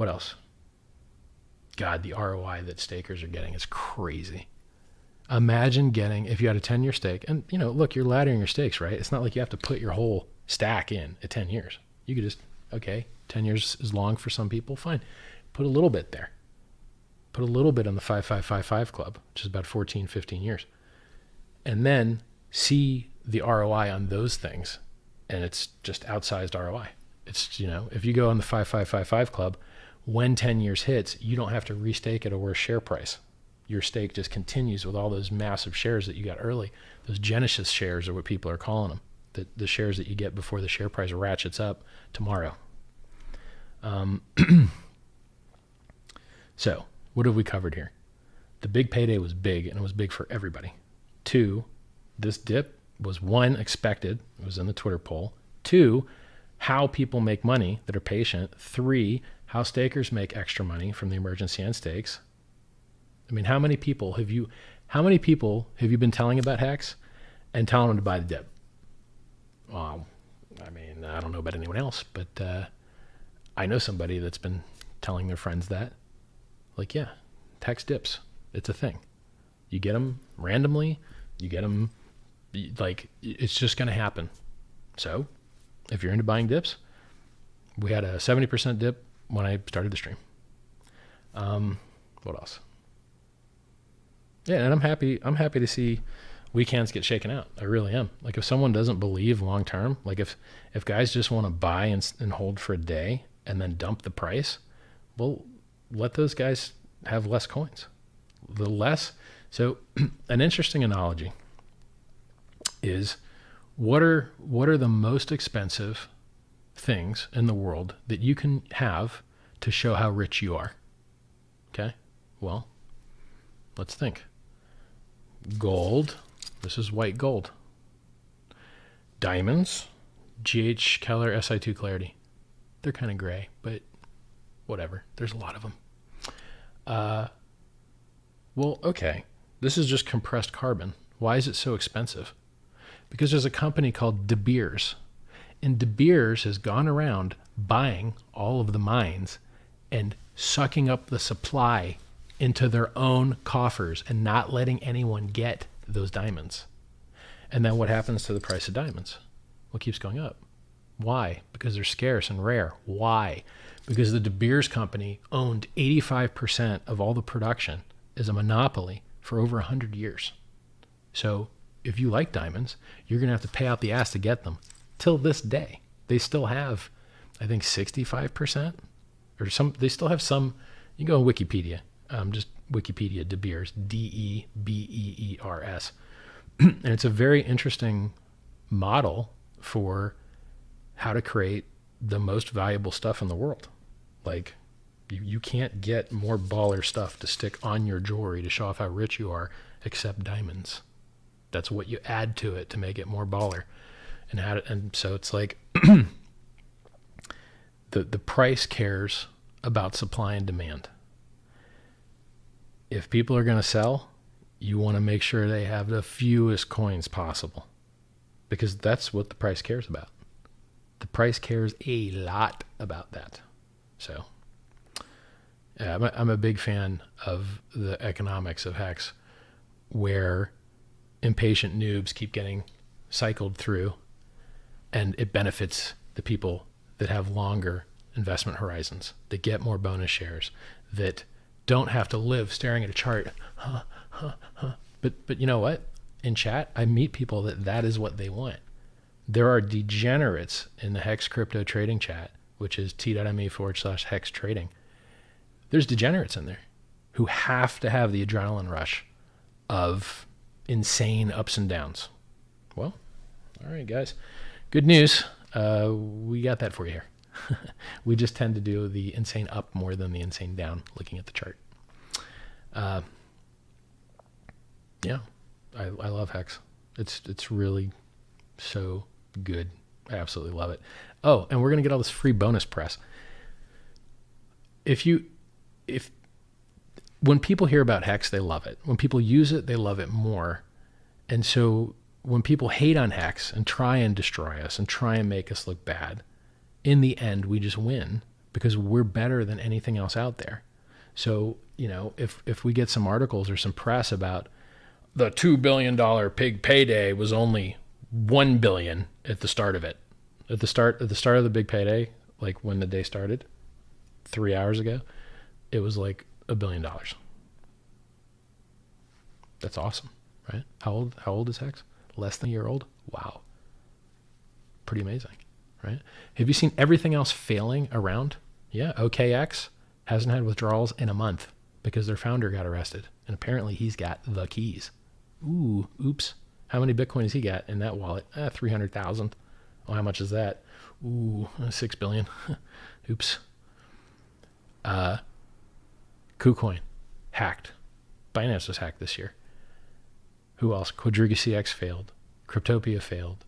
What else? God, the ROI that stakers are getting is crazy. Imagine getting, if you had a 10-year stake, and look, you're laddering your stakes, right? It's not like you have to put your whole stack in at 10 years. You could just, okay, 10 years is long for some people, fine. Put a little bit there. Put a little bit on the 5555 club, which is about 14, 15 years. And then see the ROI on those things. And it's just outsized ROI. It's, if you go on the 5555 club, when 10 years hits, you don't have to restake at a worse share price. Your stake just continues with all those massive shares that you got early. Those Genesis shares are what people are calling them. The shares that you get before the share price ratchets up tomorrow. So what have we covered here? The big payday was big, and it was big for everybody. 2, this dip was 1, expected. It was in the Twitter poll. 2, how people make money that are patient. 3, how stakers make extra money from the emergency end stakes. I mean, how many people have you been telling about HEX and telling them to buy the dip? Well, I mean, I don't know about anyone else, but I know somebody that's been telling their friends that. Like, yeah, HEX dips. It's a thing. You get them randomly. You get them, like, it's just going to happen. So if you're into buying dips, we had a 70% dip when I started the stream. What else? Yeah, and I'm happy to see weekends get shaken out. I really am. Like, if someone doesn't believe long term, like if guys just want to buy and hold for a day and then dump the price, well, let those guys have less coins. The less. So an interesting analogy is, what are the most expensive things in the world that you can have to show how rich you are? Okay, well, let's think. Gold. This is white gold. Diamonds. GH Keller SI2 Clarity. They're kind of gray, but whatever. There's a lot of them. Well, okay. This is just compressed carbon. Why is it so expensive? Because there's a company called De Beers. And De Beers has gone around buying all of the mines and sucking up the supply into their own coffers and not letting anyone get those diamonds. And then what happens to the price of diamonds? Well, it keeps going up. Why? Because they're scarce and rare. Why? Because the De Beers company owned 85% of all the production as a monopoly for over 100 years. So if you like diamonds, you're going to have to pay out the ass to get them. Till this day, they still have, I think, 65% or some. They still have some. You can go on Wikipedia. Just Wikipedia, De Beers, DEBEERS. And it's a very interesting model for how to create the most valuable stuff in the world. Like, you can't get more baller stuff to stick on your jewelry to show off how rich you are, except diamonds. That's what you add to it to make it more baller. And so it's like the price cares about supply and demand. If people are going to sell, you want to make sure they have the fewest coins possible, because that's what the price cares about. The price cares a lot about that. So yeah, I'm a big fan of the economics of HEX, where impatient noobs keep getting cycled through, and it benefits the people that have longer investment horizons, that get more bonus shares, that don't have to live staring at a chart. But you know what? In chat, I meet people that is what they want. There are degenerates in the HEX crypto trading chat, which is t.me/HEX trading. There's degenerates in there who have to have the adrenaline rush of insane ups and downs. Well, all right, guys. Good news. We got that for you here. We just tend to do the insane up more than the insane down, looking at the chart. Yeah, I love HEX. It's really so good. I absolutely love it. Oh, and we're going to get all this free bonus press. When people hear about HEX, they love it. When people use it, they love it more. And so when people hate on HEX and try and destroy us and try and make us look bad, in the end, we just win because we're better than anything else out there. So, you know, if we get some articles or some press about the $2 billion pig payday was only 1 billion at the start of it. At the start of the big payday, like when the day started 3 hours ago, it was like $1 billion. That's awesome, right? How old is HEX? Less than a year old? Wow. Pretty amazing, right? Have you seen everything else failing around? Yeah, OKX hasn't had withdrawals in a month because their founder got arrested. And apparently he's got the keys. Ooh, oops. How many Bitcoin has he got in that wallet? 300,000. Oh, how much is that? Ooh, 6 billion. Oops. KuCoin, hacked. Binance was hacked this year. Who else? Quadriga CX failed. Cryptopia failed.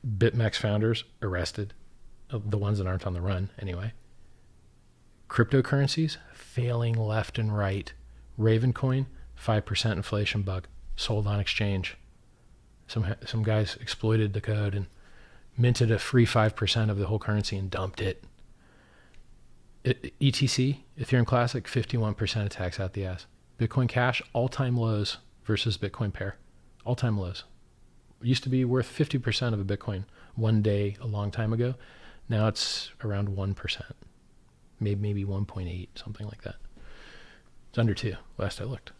BitMEX founders arrested. The ones that aren't on the run, anyway. Cryptocurrencies failing left and right. Ravencoin, 5% inflation bug, sold on exchange. Some guys exploited the code and minted a free 5% of the whole currency and dumped it. ETC, Ethereum Classic, 51% attacks out the ass. Bitcoin Cash, all-time lows versus Bitcoin pair. All-time lows. It used to be worth 50% of a Bitcoin one day a long time ago. Now it's around 1%. Maybe 1.8, something like that. It's under 2, last I looked.